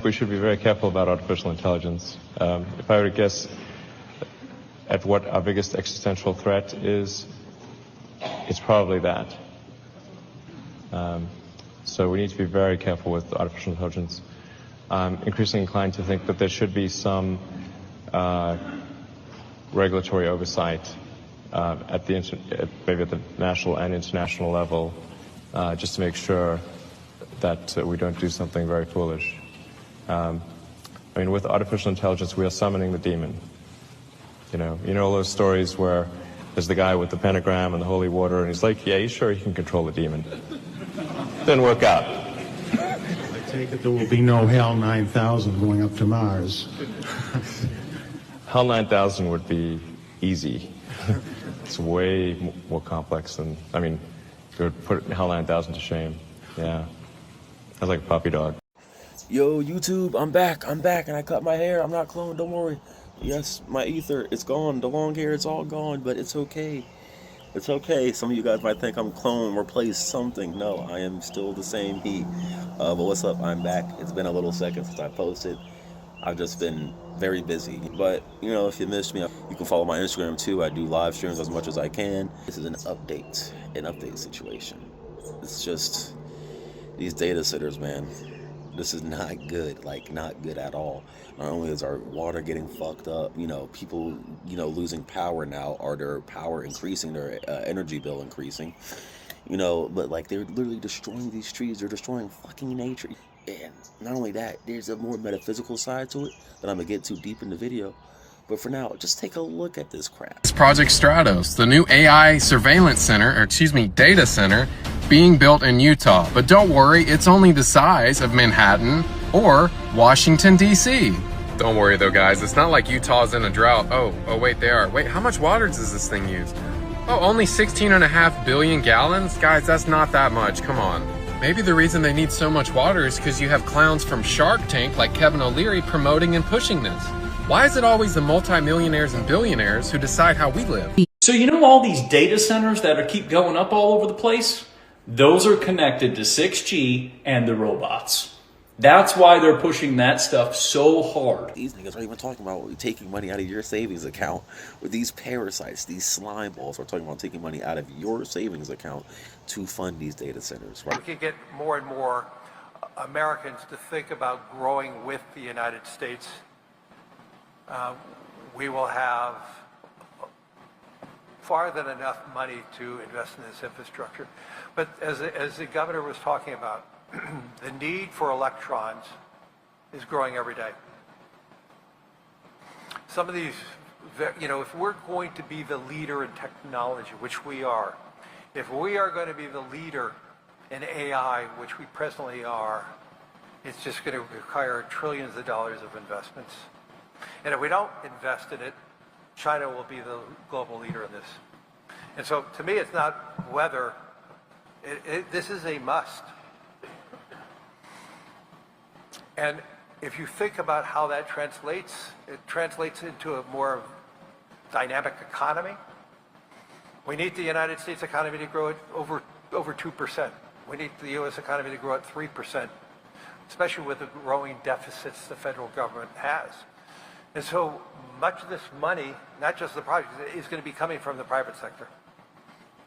we should be very careful about artificial intelligence. If I were to guess at what our biggest existential threat is, it's probably that. So we need to be very careful with artificial intelligence. I'm increasingly inclined to think that there should be some regulatory oversight maybe at the national and international level, just to make sure that we don't do something very foolish. I mean, with artificial intelligence, we are summoning the demon. You know all those stories where there's the guy with the pentagram and the holy water, and he's like, yeah, he's sure he can control the demon. Didn't work out. I take it there will be no HAL 9000 going up to Mars. HAL 9000 would be easy. It's way more complex than, I mean, you would put HAL 9000 to shame. Yeah. Sounds like a puppy dog. Yo, YouTube, I'm back, and I cut my hair. I'm not cloned, don't worry. Yes, my ether, it's gone. The long hair, it's all gone, but it's okay. It's okay. Some of you guys might think I'm cloned, replaced something. No, I am still the same he. But what's up? I'm back. It's been a little second since I posted. I've just been very busy. But, if you missed me, you can follow my Instagram too. I do live streams as much as I can. This is an update situation. It's just these data centers, man. This is not good, not good at all. Not only is our water getting fucked up, people, losing power now, or their power increasing, their energy bill increasing, but they're literally destroying these trees. They're destroying fucking nature. And not only that, there's a more metaphysical side to it that I'm gonna get too deep in the video. But for now, just take a look at this crap. It's Project Stratos, the new AI surveillance center, data center, being built in Utah. But don't worry, it's only the size of Manhattan or Washington, D.C. Don't worry though, guys, it's not like Utah's in a drought. Oh, wait, they are. Wait, how much water does this thing use? Oh, only 16.5 billion gallons? Guys, that's not that much, come on. Maybe the reason they need so much water is because you have clowns from Shark Tank like Kevin O'Leary promoting and pushing this. Why is it always the multimillionaires and billionaires who decide how we live? So all these data centers that keep going up all over the place? Those are connected to 6G and the robots. That's why they're pushing that stuff so hard. These niggas are even talking about taking money out of your savings account with these parasites, these slime balls. We're talking about taking money out of your savings account to fund these data centers, right? We can get more and more Americans to think about growing with the United States. We will have far than enough money to invest in this infrastructure. But as the governor was talking about, the need for electrons is growing every day. Some of these, if we're going to be the leader in technology, which we are, if we are going to be the leader in AI, which we presently are, it's just going to require trillions of dollars of investments. And if we don't invest in it, China will be the global leader in this. And so to me, it's not whether, this is a must. And if you think about how that translates, it translates into a more dynamic economy. We need the United States economy to grow at over 2%. We need the U.S. economy to grow at 3%, especially with the growing deficits the federal government has. And so much of this money, not just the project, is going to be coming from the private sector,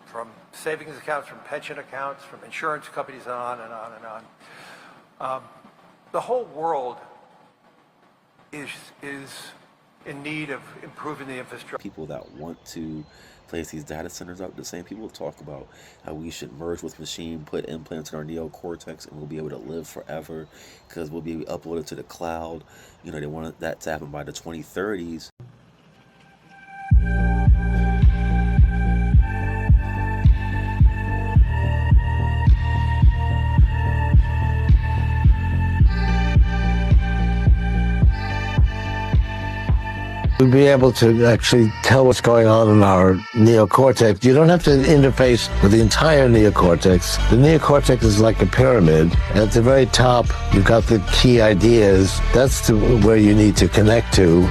from savings accounts, from pension accounts, from insurance companies, and on and on and on. The whole world is in need of improving the infrastructure. People that want to place these data centers up, the same people talk about how we should merge with machine, put implants in our neocortex, and we'll be able to live forever because we'll be uploaded to the cloud. They want that to happen by the 2030s. We'll be able to actually tell what's going on in our neocortex. You don't have to interface with the entire neocortex. The neocortex is like a pyramid. At the very top, you've got the key ideas. That's where you need to connect to.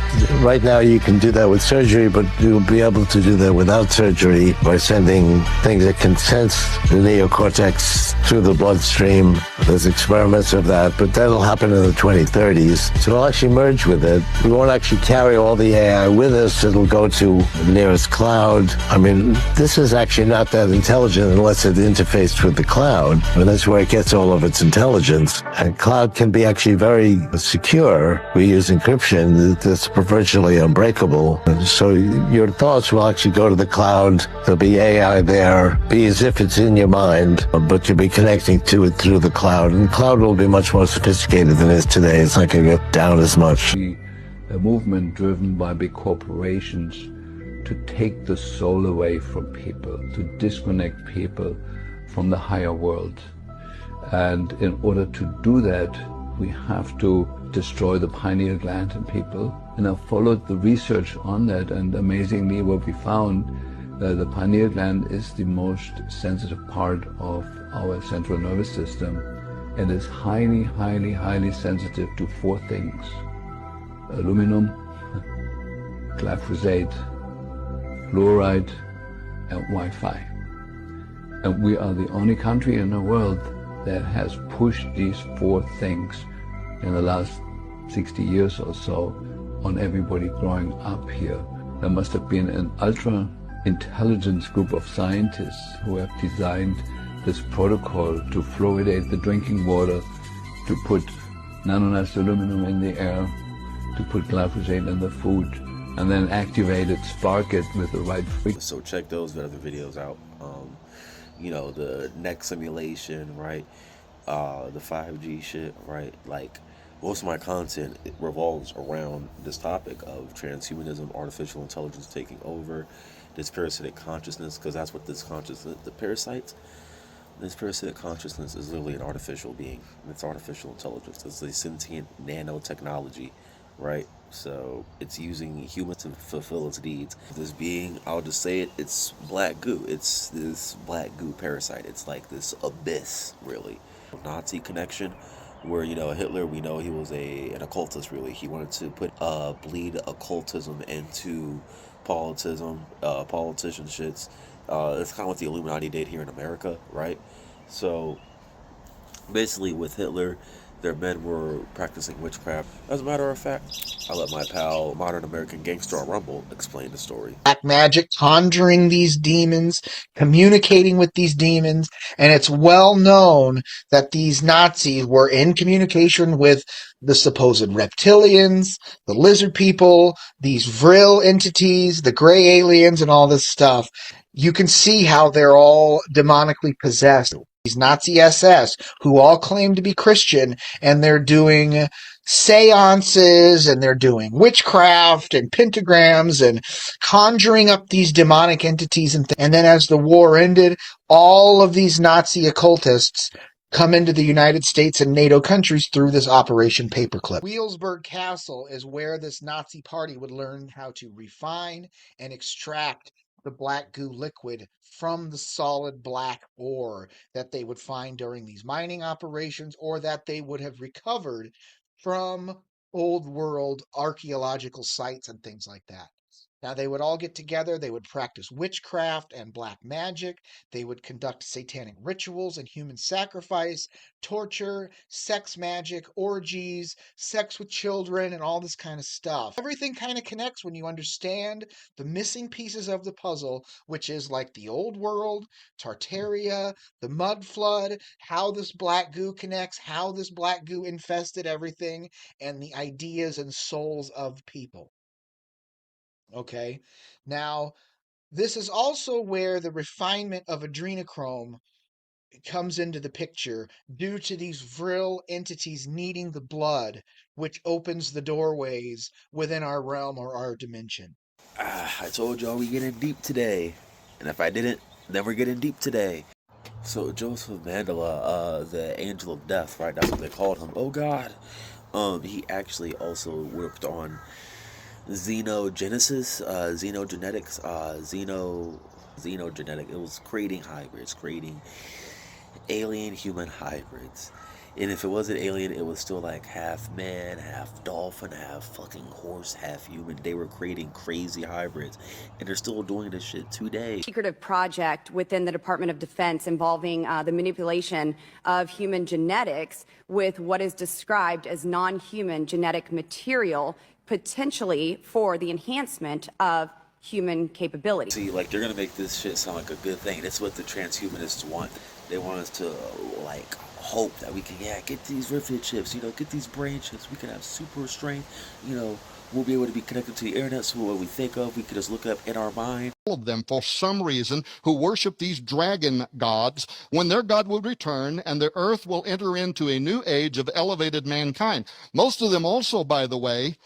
Right now, you can do that with surgery, but you'll be able to do that without surgery by sending things that can sense the neocortex through the bloodstream. There's experiments of that, but that'll happen in the 2030s. So it'll actually merge with it. We won't actually carry all the AI with us. It'll go to the nearest cloud. I mean, this is actually not that intelligent unless it interfaced with the cloud, and that's where it gets all of its intelligence. And cloud can be actually very secure. We use encryption that's virtually unbreakable. So your thoughts will actually go to the cloud. There'll be AI there, be as if it's in your mind, but you'll be connecting to it through the cloud. And the cloud will be much more sophisticated than it is today. It's not going to go down as much. A movement driven by big corporations to take the soul away from people, to disconnect people from the higher world. And in order to do that, we have to destroy the pineal gland in people. And I followed the research on that, and amazingly what we found, the pineal gland is the most sensitive part of our central nervous system, and is highly, highly, highly sensitive to 4 things: aluminum, glyphosate, fluoride, and Wi-Fi. And we are the only country in the world that has pushed these 4 things in the last 60 years or so on everybody growing up here. There must have been an ultra-intelligent group of scientists who have designed this protocol to fluoridate the drinking water, to put nanonized aluminum in the air, to put glyphosate in the food, and then activate it, spark it with the right frequency. So check those other videos out. You know, the neck simulation, right? The 5G shit, right? Like, most of my content, it revolves around this topic of transhumanism, artificial intelligence taking over, this parasitic consciousness, because that's what this consciousness, the parasites, this parasitic consciousness is literally an artificial being. It's artificial intelligence. It's a sentient nanotechnology, right? So it's using humans to fulfill its needs. This being, I'll just say it, it's black goo. It's this black goo parasite. It's like this abyss, really. Nazi connection, where, you know, Hitler, we know he was an occultist, really. He wanted to put bleed occultism into politician shits. It's kind of what the Illuminati did here in America, right? So basically with Hitler, their men were practicing witchcraft. As a matter of fact, I let my pal, modern American gangster on Rumble, explain the story. Black magic, conjuring these demons, communicating with these demons, and it's well known that these Nazis were in communication with the supposed reptilians, the lizard people, these Vril entities, the gray aliens, and all this stuff. You can see how they're all demonically possessed. These Nazi SS, who all claim to be Christian, and they're doing seances, and they're doing witchcraft and pentagrams and conjuring up these demonic entities. And then as the war ended, all of these Nazi occultists come into the United States and NATO countries through this Operation Paperclip. Wheelsburg Castle is where this Nazi party would learn how to refine and extract the black goo liquid from the solid black ore that they would find during these mining operations, or that they would have recovered from old world archaeological sites and things like that. Now, they would all get together, they would practice witchcraft and black magic, they would conduct satanic rituals and human sacrifice, torture, sex magic, orgies, sex with children, and all this kind of stuff. Everything kind of connects when you understand the missing pieces of the puzzle, which is like the old world, Tartaria, the mud flood, how this black goo connects, how this black goo infested everything, and the ideas and souls of people. Okay, now this is also where the refinement of adrenochrome comes into the picture due to these Vril entities needing the blood, which opens the doorways within our realm or our dimension. I told y'all we getting deep today, and if I didn't, then we're getting deep today. So Joseph Mandela, the Angel of Death, right? That's what they called him. Oh God. He actually also worked on xenogenesis, xenogenetics, xenogenetic. It was creating hybrids, creating alien human hybrids. And if it wasn't alien, it was still like half man, half dolphin, half fucking horse, half human. They were creating crazy hybrids. And they're still doing this shit today. Secretive project within the Department of Defense involving the manipulation of human genetics with what is described as non-human genetic material, potentially for the enhancement of human capability. See, like, they're gonna make this shit sound like a good thing. That's what the transhumanists want. They want us to, like, hope that we can, get these rivet chips, get these brain chips. We can have super strength, we'll be able to be connected to the internet, so what we think of, we can just look up in our mind. All of them, for some reason, who worship these dragon gods, when their God will return and the earth will enter into a new age of elevated mankind. Most of them also, by the way,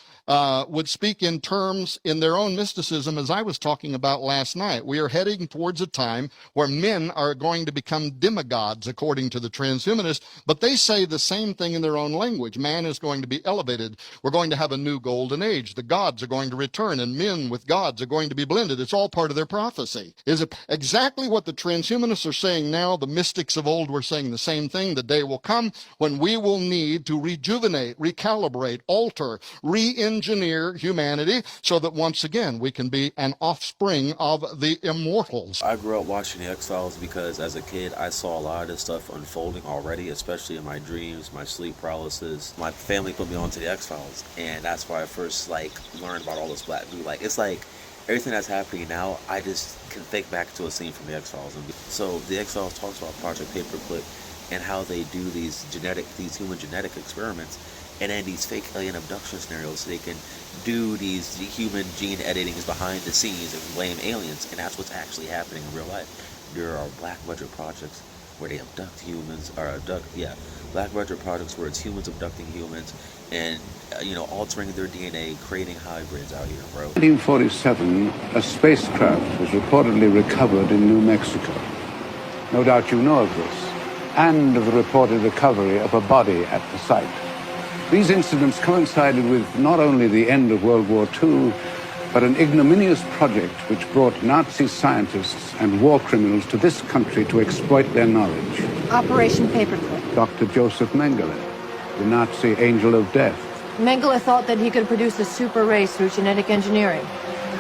would speak in terms in their own mysticism, as I was talking about last night. We are heading towards a time where men are going to become demigods, according to the transhumanists, but they say the same thing in their own language. Man is going to be elevated. We're going to have a new golden age. The gods are going to return, and men with gods are going to be blended. It's all part of their prophecy. Is it exactly what the transhumanists are saying now? The mystics of old were saying the same thing. The day will come when we will need to rejuvenate, recalibrate, alter, re-engineer humanity so that once again we can be an offspring of the immortals. I grew up watching the X-Files because as a kid I saw a lot of this stuff unfolding already, especially in my dreams, my sleep paralysis. My family put me onto the X-Files, and that's why I first learned about all this black goo. It's like everything that's happening now, I just can think back to a scene from the X-Files. So the X-Files talks about Project Paperclip and how they do these human genetic experiments, and then these fake alien abduction scenarios, so they can do these human gene editings behind the scenes and blame aliens, and that's what's actually happening in real life. There are black budget projects where they abduct humans, black budget projects where it's humans abducting humans and, altering their DNA, creating hybrids out here, bro. In 1947, a spacecraft was reportedly recovered in New Mexico. No doubt you know of this, and of the reported recovery of a body at the site. These incidents coincided with not only the end of World War II, but an ignominious project which brought Nazi scientists and war criminals to this country to exploit their knowledge. Operation Paperclip. Dr. Joseph Mengele, the Nazi angel of death. Mengele thought that he could produce a super race through genetic engineering.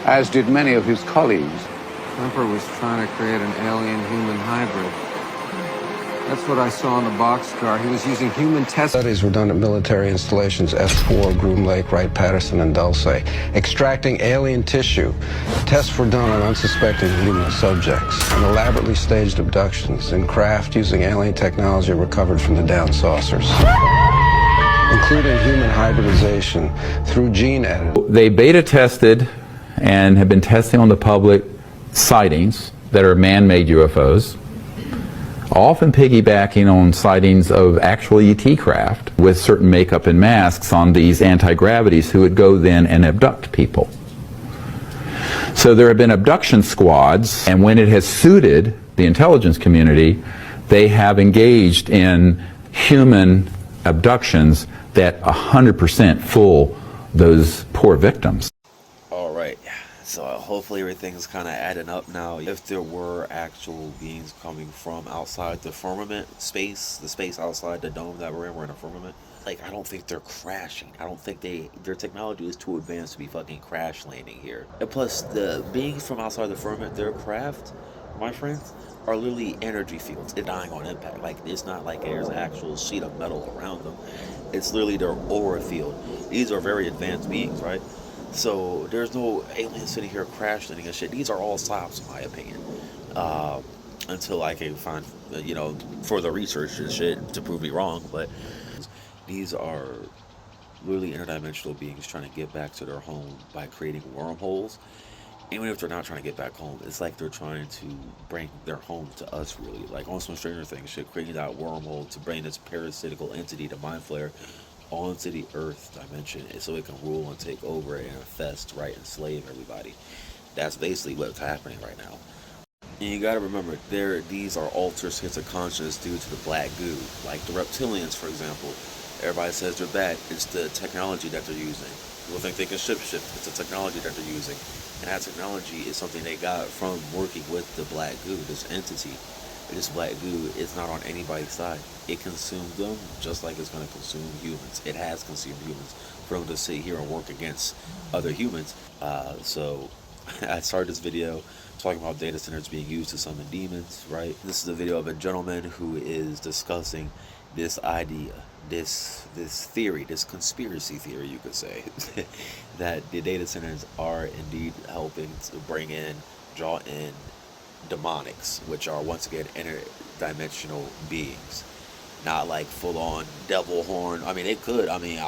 As did many of his colleagues. Klemper was trying to create an alien-human hybrid. That's what I saw in the boxcar. He was using human test studies were done at military installations S4, Groom Lake, Wright-Patterson, and Dulce, extracting alien tissue. Tests were done on unsuspecting human subjects, and elaborately staged abductions in craft using alien technology recovered from the down saucers, including human hybridization through gene editing. They beta tested and have been testing on the public sightings that are man-made UFOs, often piggybacking on sightings of actual ET craft with certain makeup and masks on these anti-gravities who would go then and abduct people. So there have been abduction squads, and when it has suited the intelligence community, they have engaged in human abductions that 100% fool those poor victims. All right. So hopefully everything's kind of adding up now. If there were actual beings coming from outside the firmament space, the space outside the dome that we're in a firmament, I don't think they're crashing. I don't think their technology is too advanced to be fucking crash landing here. And plus, the beings from outside the firmament, their craft, my friends, are literally energy fields. They're dying on impact. It's not like there's an actual sheet of metal around them. It's literally their aura field. These are very advanced beings, right? So there's no aliens sitting here crash landing and shit. These are all stops, in my opinion. Until I can find, further research and shit to prove me wrong. But these are literally interdimensional beings trying to get back to their home by creating wormholes. Even if they're not trying to get back home, it's like they're trying to bring their home to us, really. Like on some Stranger Things shit, creating that wormhole to bring this parasitical entity, the Mind Flayer, onto the Earth dimension so it can rule and take over and infest, right, enslave everybody. That's basically what's happening right now. And you gotta remember, these are altered states of consciousness due to the black goo. Like the reptilians, for example, Everybody says they're bad. It's the technology that they're using. People think they can shapeshift. It's the technology that they're using. And that technology is something they got from working with the black goo, this entity. This black goo is not on anybody's side. It consumes them just like it's going to consume humans. It has consumed humans for them to sit here and work against other humans. So I started this video talking about data centers being used to summon demons, right? This is a video of a gentleman who is discussing this idea, this theory, this conspiracy theory, you could say, that the data centers are indeed helping to draw in demonics, which are once again interdimensional beings, not like full-on devil horn. I mean, it could. I mean,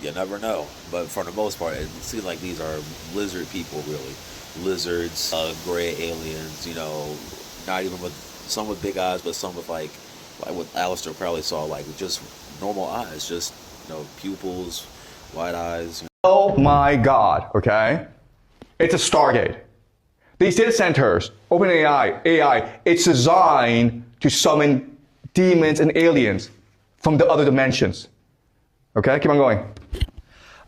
you never know. But for the most part, it seems like these are lizard people, really. Lizards, gray aliens, you know, not even with, some with big eyes, but some with like what Aleister Crowley saw, like just normal eyes, just, you know, pupils, wide eyes. Oh my God, okay? It's a Stargate. These data centers, OpenAI, AI, it's designed to summon demons and aliens from the other dimensions. Okay, keep on going.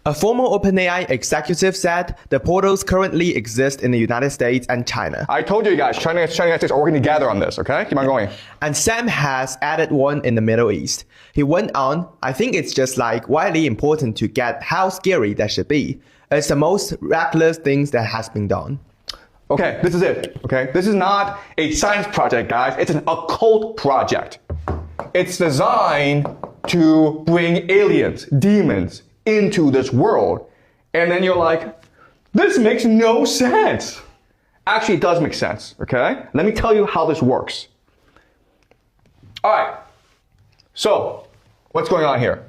A former OpenAI executive said the portals currently exist in the United States and China. I told you guys, China and the United States are working together on this, okay? Keep on going. And Sam has added one in the Middle East. He went on, I think it's just like widely important to get how scary that should be. It's the most reckless things that has been done. Okay, this is it, okay? This is not a science project, guys. It's an occult project. It's designed to bring aliens, demons, into this world. And then you're like, this makes no sense. Actually, it does make sense, okay? Let me tell you how this works. All right, so what's going on here?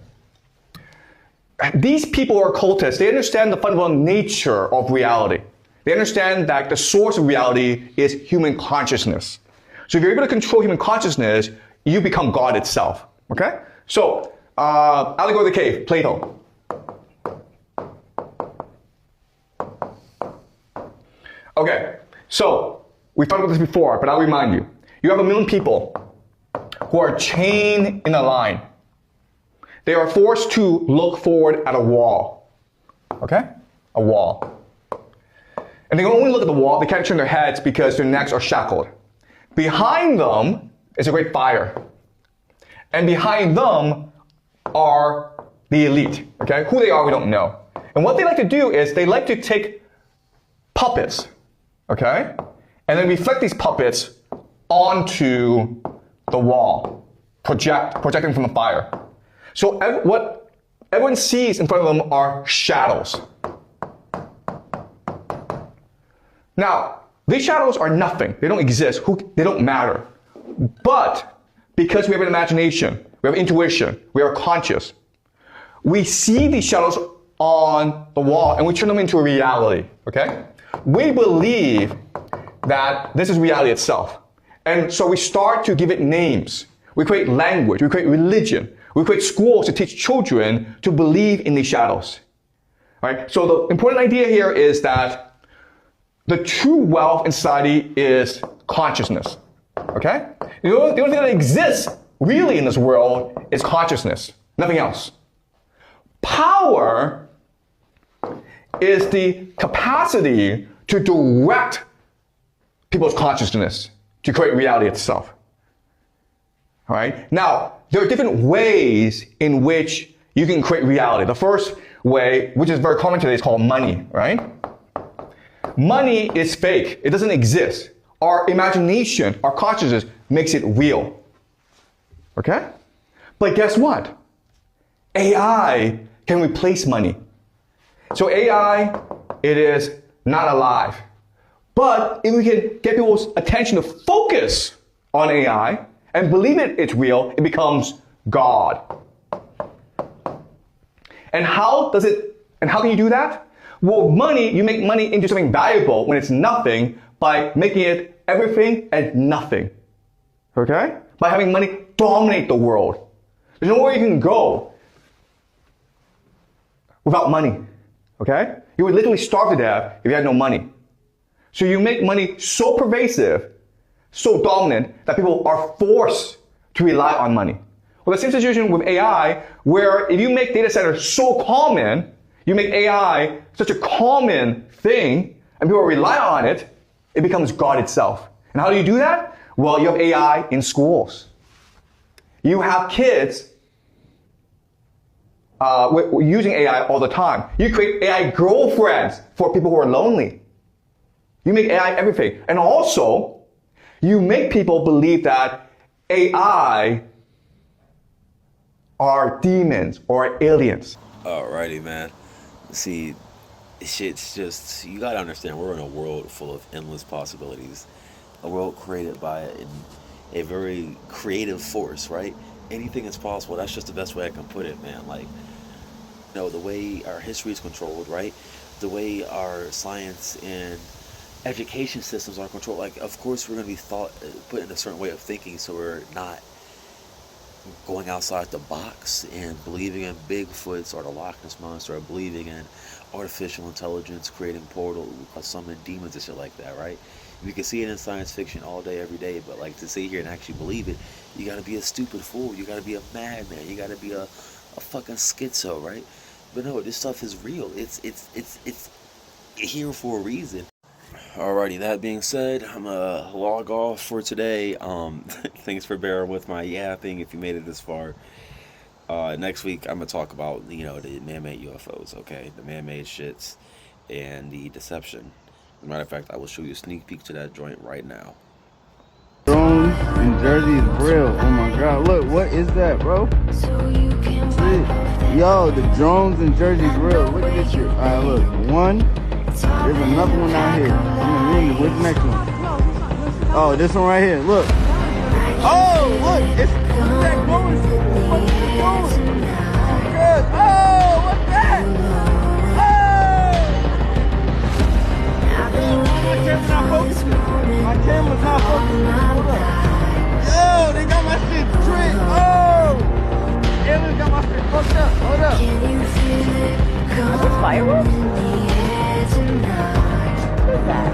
These people are occultists. They understand the fundamental nature of reality. They understand that the source of reality is human consciousness. So if you're able to control human consciousness, you become God itself, okay? So, Allegory of the Cave, Plato. Okay, so we talked about this before, but I'll remind you. You have 1 million people who are chained in a line. They are forced to look forward at a wall. Okay? A wall. And they can only look at the wall. They can't turn their heads because their necks are shackled. Behind them is a great fire. And behind them are the elite. Okay? Who they are, we don't know. And what they like to do is they like to take puppets. Okay? And then reflect these puppets onto the wall, projecting from the fire. So what everyone sees in front of them are shadows. Now, these shadows are nothing. They don't exist. They don't matter. But because we have an imagination, we have intuition, we are conscious, we see these shadows on the wall and we turn them into a reality. Okay? We believe that this is reality itself. And so we start to give it names. We create language, we create religion, we create schools to teach children to believe in these shadows. Right? So the important idea here is that the true wealth in society is consciousness. Okay? The only thing that exists really in this world is consciousness, nothing else. Power is the capacity to direct people's consciousness to create reality itself. All right? Now, there are different ways in which you can create reality. The first way, which is very common today, is called money, right? Money is fake. It doesn't exist. Our imagination, our consciousness makes it real. Okay? But guess what? AI can replace money. So AI, it is not alive. But if we can get people's attention to focus on AI and believe it's real, it becomes God. And how can you do that? Well, money, you make money into something valuable when it's nothing by making it everything and nothing. Okay? By having money dominate the world. There's nowhere you can go without money. Okay? You would literally starve to death if you had no money. So you make money so pervasive, so dominant, that people are forced to rely on money. Well, the same situation with AI, where if you make data centers so common, you make AI such a common thing, and people rely on it, it becomes God itself. And how do you do that? Well, you have AI in schools. You have kids using AI all the time. You create AI girlfriends for people who are lonely. You make AI everything. And also, you make people believe that AI are demons or aliens. Alrighty, man. See, shit's just, you gotta understand, we're in a world full of endless possibilities. A world created by a very creative force, right? Anything is possible. That's just the best way I can put it, man. Like, you know, the way our history is controlled, right? The way our science and education systems are controlled. Like, of course, we're going to be put in a certain way of thinking, so we're not going outside the box and believing in Bigfoots or the Loch Ness Monster, or believing in artificial intelligence creating portals, summoning demons and shit like that, right? You can see it in science fiction all day, every day, but like to sit here and actually believe it, you gotta be a stupid fool, you gotta be a madman, you gotta be a fucking schizo, right? But no, this stuff is real. It's here for a reason. Alrighty, that being said, I'm gonna log off for today. Thanks for bearing with my yapping if you made it this far. Next week, I'm gonna talk about, you know, the man-made UFOs, okay? The man-made shits and the deception. As a matter of fact, I will show you a sneak peek to that joint right now. Drones in Jersey is real. Oh my god, look, what is that, bro? Yo, the drones in Jersey is real. Look at this shit. Alright, look, one. There's another one out here. Where's the next one? Oh, this one right here. Look. Oh, look. It's that glowing shit. What is it doing? Good. Oh, what's that? My camera's not focusing. Hold up. Yo, they got my shit tricked. Oh! Aliens got my shit fucked up. Hold up. Are those fireworks? What is that?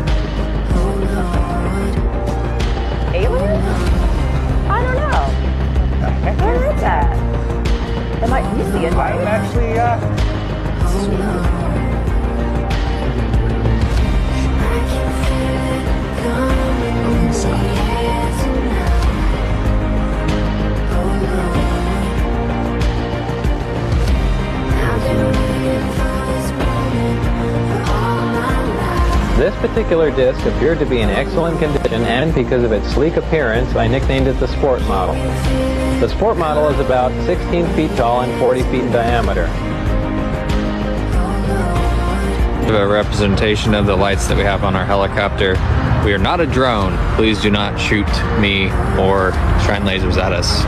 Aliens? I don't know. Where is that? It might be the invite. I'm actually, This particular disc appeared to be in excellent condition, and because of its sleek appearance, I nicknamed it the Sport Model. The Sport Model is about 16 feet tall and 40 feet in diameter. A representation of the lights that we have on our helicopter. We are not a drone. Please do not shoot me or shine lasers at us.